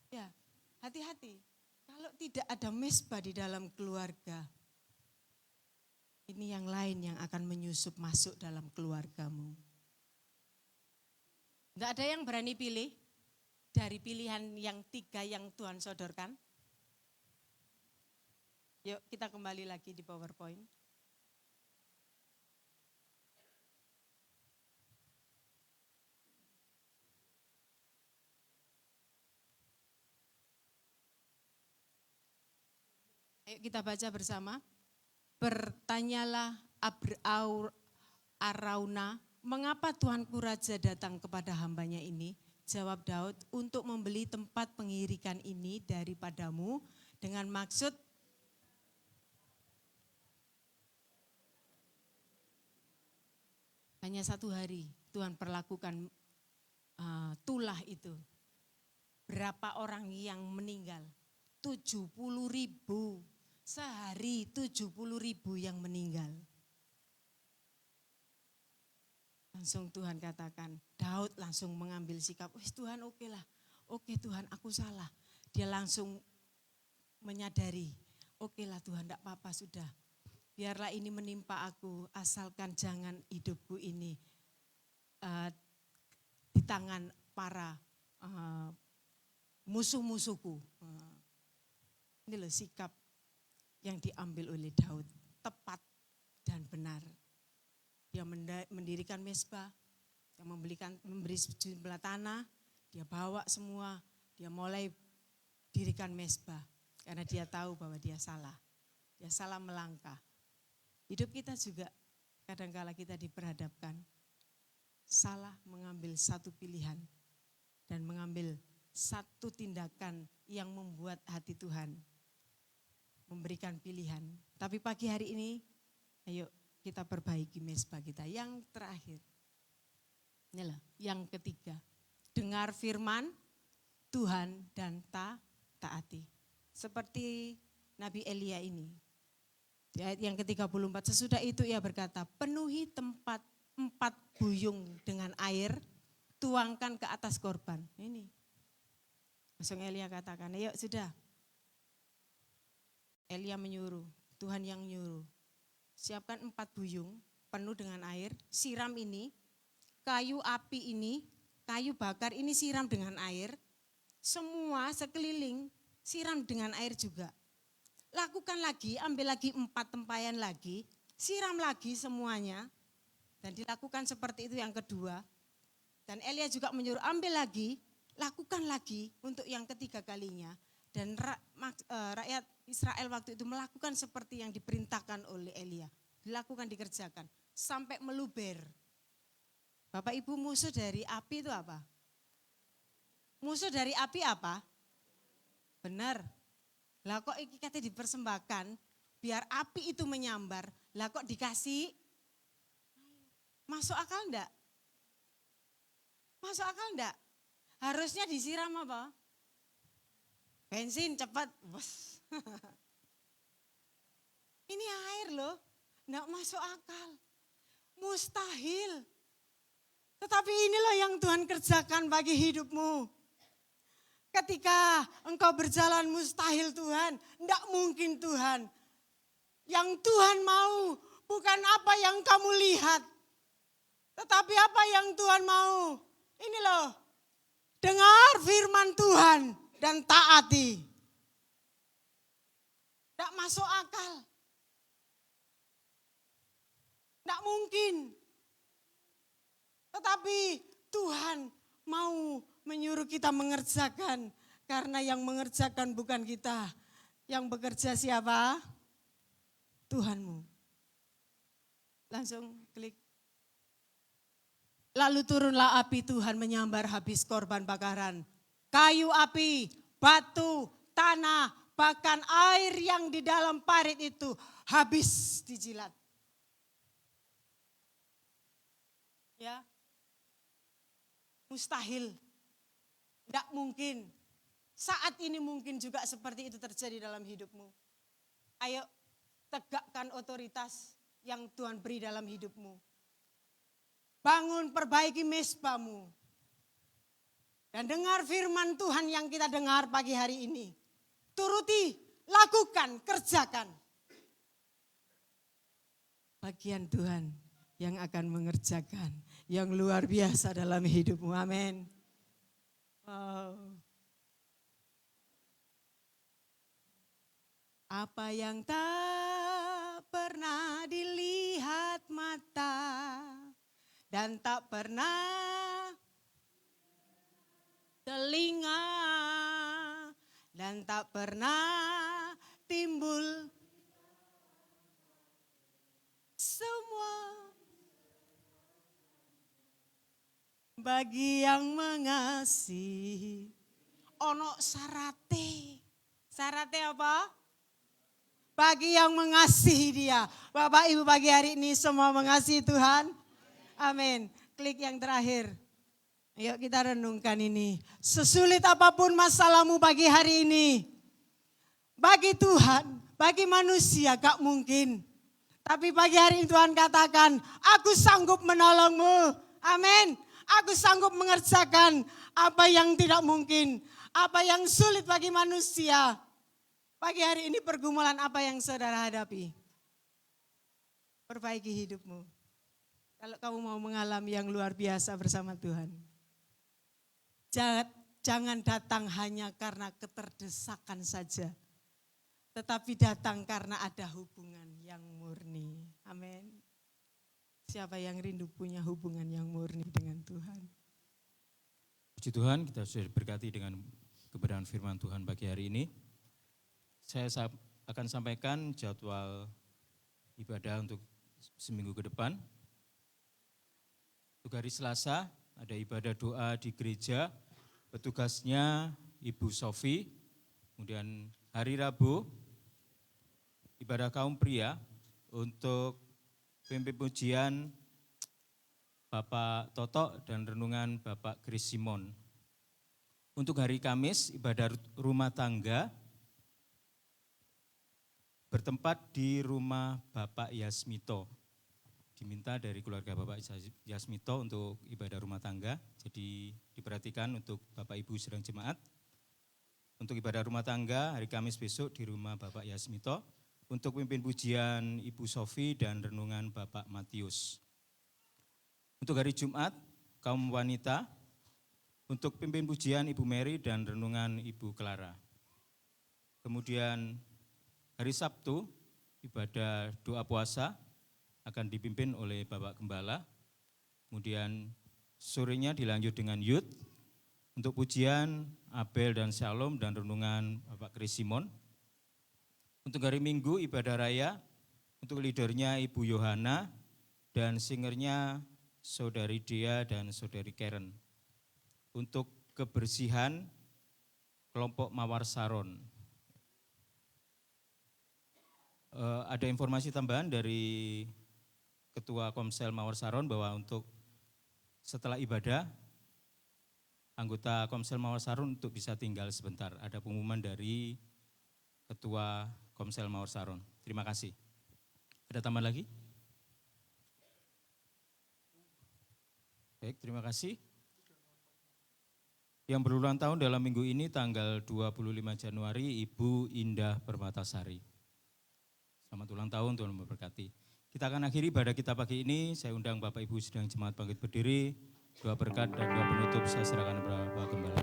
Ya, hati-hati. Kalau tidak ada mesbah di dalam keluarga, ini yang lain yang akan menyusup masuk dalam keluargamu. Tidak ada yang berani pilih dari pilihan yang 3 yang Tuhan sodorkan. Yuk kita kembali lagi di PowerPoint. Ayo kita baca bersama. Bertanyalah Arauna, mengapa Tuanku Raja datang kepada hambanya ini? Jawab Daud, untuk membeli tempat pengirikan ini daripadamu dengan maksud hanya 1 hari Tuhan perlakukan tulah itu. Berapa orang yang meninggal? 70.000. Sehari 70.000 yang meninggal. Langsung Tuhan katakan, Daud langsung mengambil sikap, wis Tuhan oke lah, oke Tuhan aku salah. Dia langsung menyadari, oke lah Tuhan tidak apa-apa sudah. Biarlah ini menimpa aku, asalkan jangan hidupku ini di tangan para musuh-musuhku. Ini loh sikap yang diambil oleh Daud, tepat dan benar. Dia mendirikan mesbah, dia memberi sejumlah tanah, dia bawa semua, dia mulai dirikan mesbah. Karena dia tahu bahwa dia salah melangkah. Hidup kita juga kadang-kala kita diperhadapkan, salah mengambil satu pilihan dan mengambil satu tindakan yang membuat hati Tuhan memberikan pilihan. Tapi pagi hari ini, ayo kita perbaiki mesbah kita. Yang terakhir, inilah yang ketiga, dengar firman Tuhan dan taati. Seperti Nabi Elia ini. Di ayat yang ke-34, sesudah itu ia berkata, penuhi tempat 4 buyung dengan air, tuangkan ke atas korban. Ini. Langsung Elia katakan, ayo sudah. Elia menyuruh, Tuhan yang nyuruh. Siapkan 4 buyung penuh dengan air, siram ini, kayu api ini, kayu bakar ini siram dengan air. Semua sekeliling siram dengan air juga. Lakukan lagi, ambil lagi 4 tempayan lagi, siram lagi semuanya. Dan dilakukan seperti itu yang kedua. Dan Elia juga menyuruh ambil lagi, lakukan lagi untuk yang ketiga kalinya. Dan rakyat Israel waktu itu melakukan seperti yang diperintahkan oleh Elia. Dilakukan, dikerjakan, sampai meluber. Bapak Ibu, musuh dari api itu apa? Musuh dari api apa? Benar. Lah kok iki kata dipersembahkan, biar api itu menyambar. Lah kok dikasih? Masuk akal enggak? Masuk akal enggak? Harusnya disiram apa? Bensin cepat, bos. Ini air loh, enggak masuk akal. Mustahil. Tetapi ini loh yang Tuhan kerjakan bagi hidupmu. Ketika engkau berjalan mustahil Tuhan, enggak mungkin Tuhan. Yang Tuhan mau bukan apa yang kamu lihat. Tetapi apa yang Tuhan mau. Ini loh, dengar firman Tuhan dan taati. Enggak masuk akal. Enggak mungkin. Tetapi Tuhan mau menyuruh kita mengerjakan. Karena yang mengerjakan bukan kita. Yang bekerja siapa? Tuhanmu. Langsung klik. Lalu turunlah api Tuhan menyambar habis korban bakaran. Kayu api, batu, tanah, bahkan air yang di dalam parit itu habis dijilat. Ya. Mustahil. Tidak mungkin. Saat ini mungkin juga seperti itu terjadi dalam hidupmu. Ayo tegakkan otoritas yang Tuhan beri dalam hidupmu. Bangun, perbaiki mezbahmu. Dan dengar firman Tuhan yang kita dengar pagi hari ini. Turuti, lakukan, kerjakan. Bagian Tuhan yang akan mengerjakan yang luar biasa dalam hidupmu. Amin. Wow. Apa yang tak pernah dilihat mata dan tak pernah telinga dan tak pernah timbul semua bagi yang mengasihi. Ono sarate. Sarate apa? Bagi yang mengasihi dia. Bapak Ibu pagi hari ini semua mengasihi Tuhan. Amin. Klik yang terakhir. Yuk kita renungkan ini. Sesulit apapun masalahmu pagi hari ini. Bagi Tuhan, bagi manusia gak mungkin. Tapi pagi hari ini Tuhan katakan, aku sanggup menolongmu. Amin. Aku sanggup mengerjakan apa yang tidak mungkin. Apa yang sulit bagi manusia. Pagi hari ini pergumulan apa yang saudara hadapi? Perbaiki hidupmu. Kalau kamu mau mengalami yang luar biasa bersama Tuhan. Jangan datang hanya karena keterdesakan saja. Tetapi datang karena ada hubungan yang murni. Amin. Siapa yang rindu punya hubungan yang murni dengan Tuhan? Puji Tuhan, kita sudah diberkati dengan kebenaran firman Tuhan pagi hari ini. Saya akan sampaikan jadwal ibadah untuk seminggu ke depan. Untuk hari Selasa ada ibadah doa di gereja, petugasnya Ibu Sofi. Kemudian hari Rabu ibadah kaum pria untuk pimpin pujian Bapak Toto dan renungan Bapak Chris Simon. Untuk hari Kamis ibadah rumah tangga bertempat di rumah Bapak Yasmito. Diminta dari keluarga Bapak Yasmito untuk ibadah rumah tangga. Jadi diperhatikan untuk Bapak Ibu sedang jemaat. Untuk ibadah rumah tangga hari Kamis besok di rumah Bapak Yasmito. Untuk pimpin pujian Ibu Sofi dan renungan Bapak Matius. Untuk hari Jumat kaum wanita. Untuk pimpin pujian Ibu Mary dan renungan Ibu Clara. Kemudian hari Sabtu, ibadah doa puasa akan dipimpin oleh Bapak Gembala. Kemudian sorenya dilanjut dengan youth. Untuk pujian Abel dan Shalom dan renungan Bapak Chris Simon. Untuk hari Minggu ibadah raya, untuk leadernya Ibu Yohana dan singernya Saudari Dea dan Saudari Karen. Untuk kebersihan kelompok Mawar Saron. Ada informasi tambahan dari Ketua Komsel Mawar Saron bahwa untuk setelah ibadah, anggota Komsel Mawar Saron untuk bisa tinggal sebentar. Ada pengumuman dari Ketua Komsel Mawar Saron. Terima kasih. Ada tambahan lagi? Baik, terima kasih. Yang berulang tahun dalam minggu ini tanggal 25 Januari Ibu Indah Permatasari. Selamat ulang tahun, Tuhan memberkati. Kita akan akhiri ibadah kita pagi ini. Saya undang Bapak Ibu sedang jemaat bangkit berdiri. Doa berkat dan doa penutup saya serahkan kepada Bapak Gembala.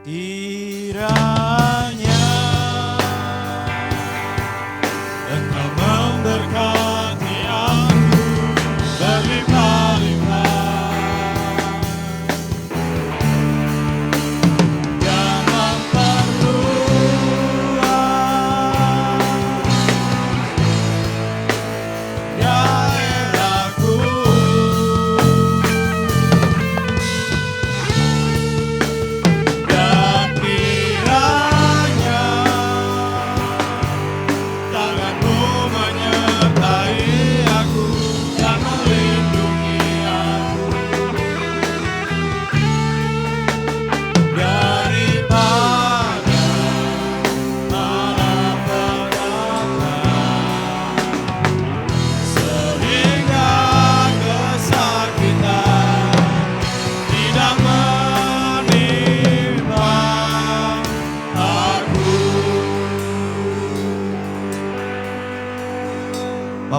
Kiranya Engkau memberkati aku berlimpah-limpah. Dan kiranya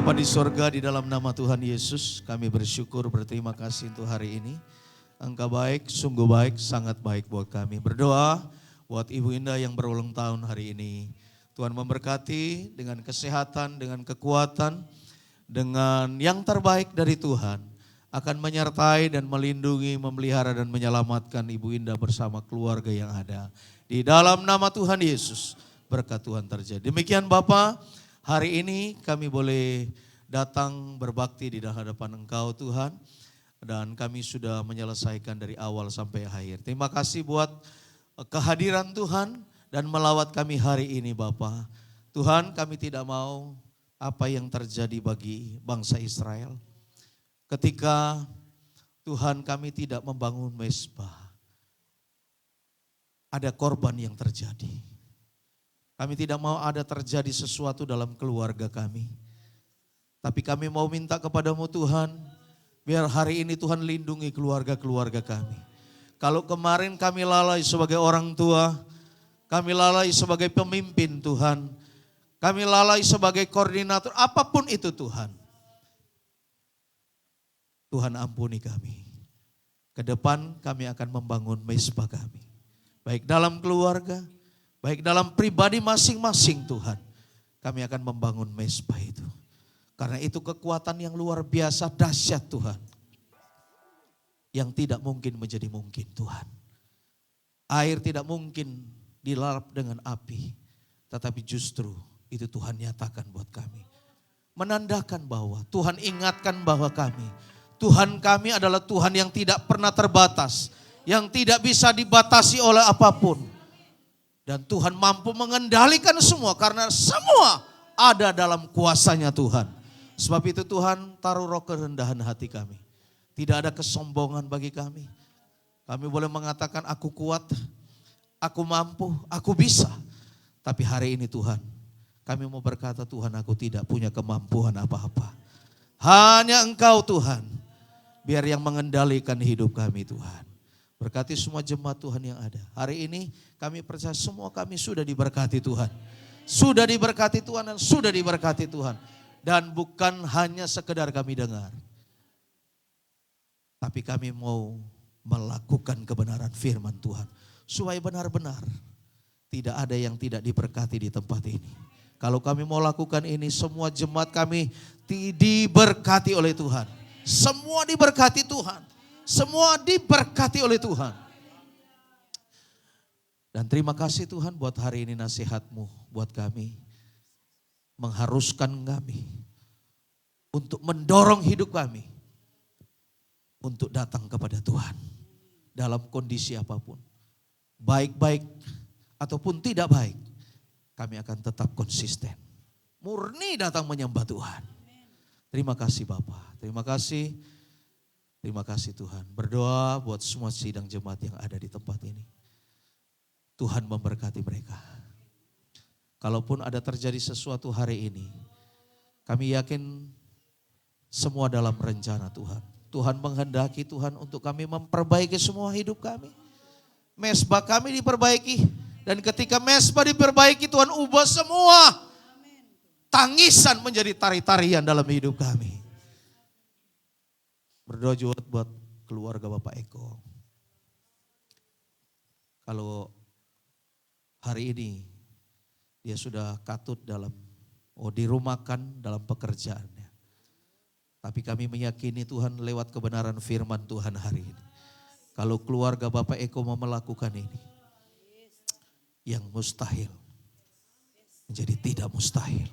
Bapa di sorga, di dalam nama Tuhan Yesus, kami bersyukur, berterima kasih untuk hari ini. Engkau baik, sungguh baik, sangat baik buat kami. Berdoa buat Ibu Indah yang berulang tahun hari ini. Tuhan memberkati dengan kesehatan, dengan kekuatan, dengan yang terbaik dari Tuhan. Akan menyertai dan melindungi, memelihara dan menyelamatkan Ibu Indah bersama keluarga yang ada. Di dalam nama Tuhan Yesus, berkat Tuhan terjadi. Demikian Bapak. Hari ini kami boleh datang berbakti di hadapan Engkau Tuhan. Dan kami sudah menyelesaikan dari awal sampai akhir. Terima kasih buat kehadiran Tuhan dan melawat kami hari ini Bapa. Tuhan, kami tidak mau apa yang terjadi bagi bangsa Israel. Ketika Tuhan kami tidak membangun mezbah. Ada korban yang terjadi. Kami tidak mau ada terjadi sesuatu dalam keluarga kami. Tapi kami mau minta kepadamu Tuhan, biar hari ini Tuhan lindungi keluarga-keluarga kami. Kalau kemarin kami lalai sebagai orang tua, kami lalai sebagai pemimpin Tuhan, kami lalai sebagai koordinator, apapun itu Tuhan. Tuhan ampuni kami. Ke depan kami akan membangun mezbah kami. Baik dalam keluarga, baik dalam pribadi masing-masing Tuhan, kami akan membangun mezbah itu. Karena itu kekuatan yang luar biasa dahsyat Tuhan. Yang tidak mungkin menjadi mungkin Tuhan. Air tidak mungkin dilalap dengan api. Tetapi justru itu Tuhan nyatakan buat kami. Menandakan bahwa Tuhan ingatkan bahwa Tuhan kami adalah Tuhan yang tidak pernah terbatas. Yang tidak bisa dibatasi oleh apapun. Dan Tuhan mampu mengendalikan semua karena semua ada dalam kuasanya Tuhan. Sebab itu Tuhan taruh roh kerendahan hati kami. Tidak ada kesombongan bagi kami. Kami boleh mengatakan aku kuat, aku mampu, aku bisa. Tapi hari ini Tuhan, kami mau berkata Tuhan aku tidak punya kemampuan apa-apa. Hanya Engkau Tuhan, biar yang mengendalikan hidup kami Tuhan. Berkati semua jemaat Tuhan yang ada. Hari ini kami percaya semua kami sudah diberkati Tuhan. Sudah diberkati Tuhan dan sudah diberkati Tuhan. Dan bukan hanya sekedar kami dengar. Tapi kami mau melakukan kebenaran firman Tuhan. Supaya benar-benar tidak ada yang tidak diberkati di tempat ini. Kalau kami mau lakukan ini semua jemaat kami diberkati oleh Tuhan. Semua diberkati Tuhan. Semua diberkati oleh Tuhan. Dan terima kasih Tuhan buat hari ini nasihat-Mu buat kami. Mengharuskan kami untuk mendorong hidup kami. Untuk datang kepada Tuhan. Dalam kondisi apapun. Baik-baik ataupun tidak baik. Kami akan tetap konsisten. Murni datang menyembah Tuhan. Terima kasih Bapak. Terima kasih. Terima kasih Tuhan. Berdoa buat semua sidang jemaat yang ada di tempat ini. Tuhan memberkati mereka. Kalaupun ada terjadi sesuatu hari ini, kami yakin semua dalam rencana Tuhan. Tuhan menghendaki Tuhan untuk kami memperbaiki semua hidup kami. Mezbah kami diperbaiki. Dan ketika mezbah diperbaiki Tuhan ubah semua tangisan menjadi tari-tarian dalam hidup kami. Berdoa juga buat keluarga Bapak Eko. Kalau hari ini dia sudah katut dirumahkan dalam pekerjaannya. Tapi kami meyakini Tuhan lewat kebenaran firman Tuhan hari ini. Kalau keluarga Bapak Eko mau melakukan ini, yang mustahil menjadi tidak mustahil.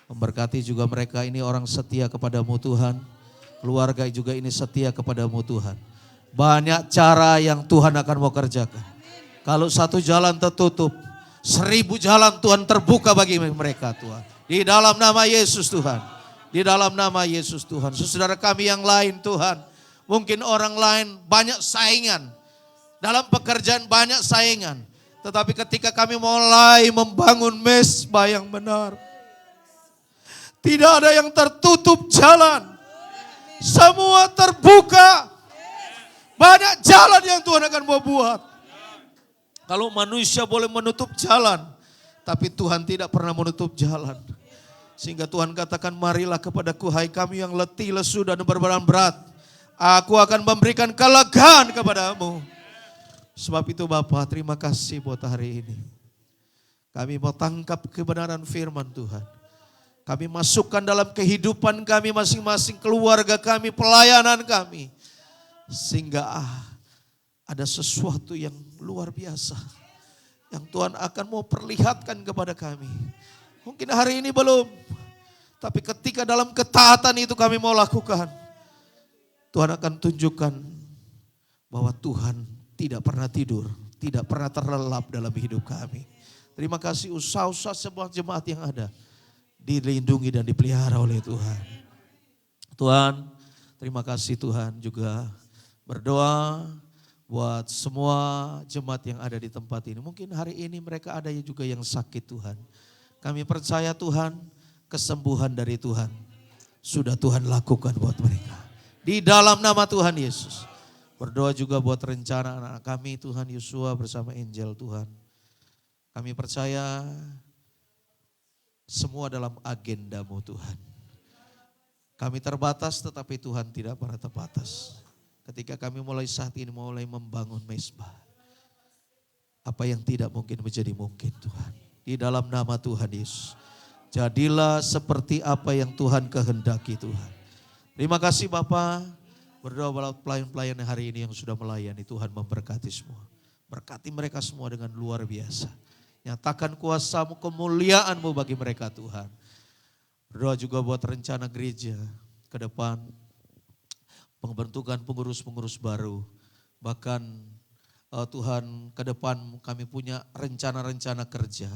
Memberkati juga mereka ini orang setia kepadamu Tuhan. Keluarga juga ini setia kepadamu Tuhan. Banyak cara yang Tuhan akan mau kerjakan. Kalau satu jalan tertutup, 1000 jalan Tuhan terbuka bagi mereka Tuhan. Di dalam nama Yesus Tuhan. Di dalam nama Yesus Tuhan. Saudara kami yang lain Tuhan. Mungkin orang lain banyak saingan. Dalam pekerjaan banyak saingan. Tetapi ketika kami mulai membangun mezbah yang benar. Tidak ada yang tertutup jalan. Semua terbuka. Banyak jalan yang Tuhan akan mau buat. Kalau manusia boleh menutup jalan. Tapi Tuhan tidak pernah menutup jalan. Sehingga Tuhan katakan, marilah kepadaku hai kami yang letih, lesu dan berbeban berat. Aku akan memberikan kelegaan kepadamu. Sebab itu Bapa, terima kasih buat hari ini. Kami mau tangkap kebenaran firman Tuhan. Kami masukkan dalam kehidupan kami masing-masing, keluarga kami, pelayanan kami. Sehingga ada sesuatu yang luar biasa yang Tuhan akan mau perlihatkan kepada kami. Mungkin hari ini belum, tapi ketika dalam ketaatan itu kami mau lakukan, Tuhan akan tunjukkan bahwa Tuhan tidak pernah tidur, tidak pernah terlelap dalam hidup kami. Terima kasih usaha-usaha sebuah jemaat yang ada dilindungi dan dipelihara oleh Tuhan. Tuhan, terima kasih Tuhan, juga berdoa buat semua jemaat yang ada di tempat ini. Mungkin hari ini mereka ada juga yang sakit Tuhan. Kami percaya Tuhan, kesembuhan dari Tuhan sudah Tuhan lakukan buat mereka. Di dalam nama Tuhan Yesus. Berdoa juga buat rencana anak kami Tuhan Yosua bersama Angel Tuhan. Kami percaya semua dalam agendamu Tuhan. Kami terbatas tetapi Tuhan tidak pernah terbatas. Ketika kami mulai saat ini mulai membangun mezbah, apa yang tidak mungkin menjadi mungkin Tuhan. Di dalam nama Tuhan Yesus. Jadilah seperti apa yang Tuhan kehendaki Tuhan. Terima kasih Bapa. Berdoa buat pelayan-pelayan hari ini yang sudah melayani. Tuhan memberkati semua. Berkati mereka semua dengan luar biasa. Nyatakan kuasa-Mu, kemuliaan-Mu bagi mereka Tuhan. Berdoa juga buat rencana gereja ke depan. Pembentukan pengurus-pengurus baru. Bahkan Tuhan ke depan kami punya rencana-rencana kerja.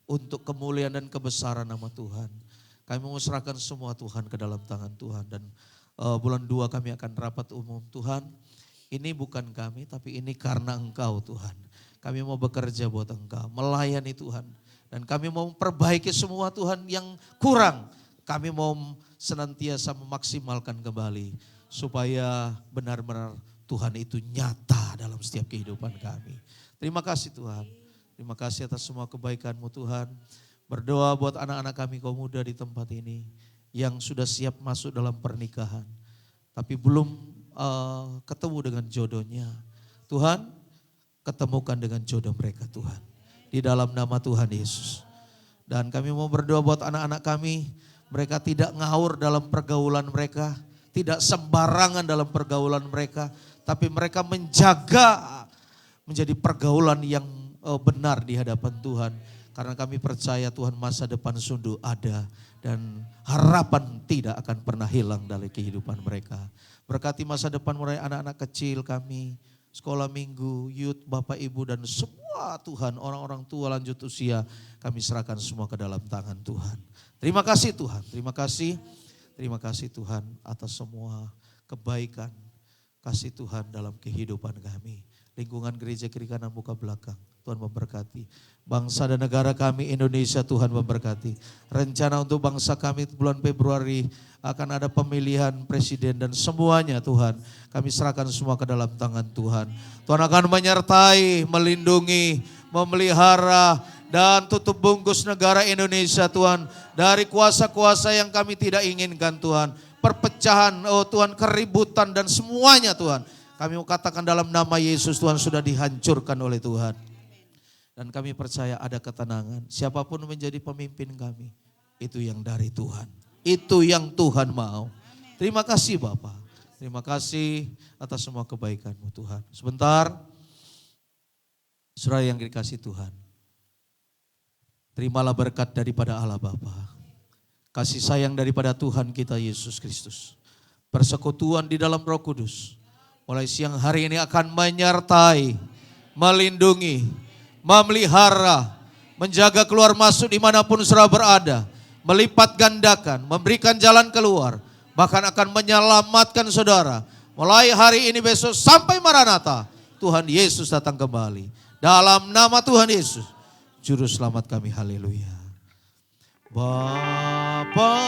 Untuk kemuliaan dan kebesaran nama Tuhan. Kami menguserahkan semua Tuhan ke dalam tangan Tuhan. Dan bulan 2 kami akan rapat umum Tuhan. Ini bukan kami tapi ini karena Engkau Tuhan. Kami mau bekerja buat Engkau. Melayani Tuhan. Dan kami mau memperbaiki semua Tuhan yang kurang. Kami mau senantiasa memaksimalkan kembali. Supaya benar-benar Tuhan itu nyata dalam setiap kehidupan kami. Terima kasih Tuhan. Terima kasih atas semua kebaikan-Mu Tuhan. Berdoa buat anak-anak kami kaum muda di tempat ini. Yang sudah siap masuk dalam pernikahan. Tapi belum ketemu dengan jodohnya. Tuhan, ketemukan dengan jodoh mereka Tuhan. Di dalam nama Tuhan Yesus. Dan kami mau berdoa buat anak-anak kami. Mereka tidak ngawur dalam pergaulan mereka. Tidak sembarangan dalam pergaulan mereka. Tapi mereka menjaga menjadi pergaulan yang benar di hadapan Tuhan. Karena kami percaya Tuhan masa depan sundu ada. Dan harapan tidak akan pernah hilang dari kehidupan mereka. Berkati masa depan mulai anak-anak kecil kami. Sekolah minggu, youth, Bapak Ibu dan semua Tuhan. Orang-orang tua lanjut usia. Kami serahkan semua ke dalam tangan Tuhan. Terima kasih Tuhan. Terima kasih. Terima kasih Tuhan atas semua kebaikan, kasih Tuhan dalam kehidupan kami. Lingkungan gereja kiri kanan muka belakang, Tuhan memberkati. Bangsa dan negara kami Indonesia Tuhan memberkati. Rencana untuk bangsa kami bulan Februari akan ada pemilihan presiden dan semuanya Tuhan. Kami serahkan semua ke dalam tangan Tuhan. Tuhan akan menyertai, melindungi, memelihara, dan tutup bungkus negara Indonesia Tuhan. Dari kuasa-kuasa yang kami tidak inginkan Tuhan. Perpecahan, oh Tuhan, keributan dan semuanya Tuhan. Kami mau katakan dalam nama Yesus Tuhan sudah dihancurkan oleh Tuhan. Dan kami percaya ada ketenangan. Siapapun menjadi pemimpin kami. Itu yang dari Tuhan. Itu yang Tuhan mau. Terima kasih Bapak. Terima kasih atas semua kebaikan-Mu Tuhan. Sebentar. Saudara yang dikasih Tuhan. Terimalah berkat daripada Allah Bapa, kasih sayang daripada Tuhan kita Yesus Kristus, persekutuan di dalam Roh Kudus, mulai siang hari ini akan menyertai, melindungi, memelihara, menjaga keluar masuk dimanapun saudara berada, melipat gandakan, memberikan jalan keluar, bahkan akan menyelamatkan saudara. Mulai hari ini besok sampai Maranatha, Tuhan Yesus datang kembali. Dalam nama Tuhan Yesus. Juru selamat kami, haleluya. Bapa,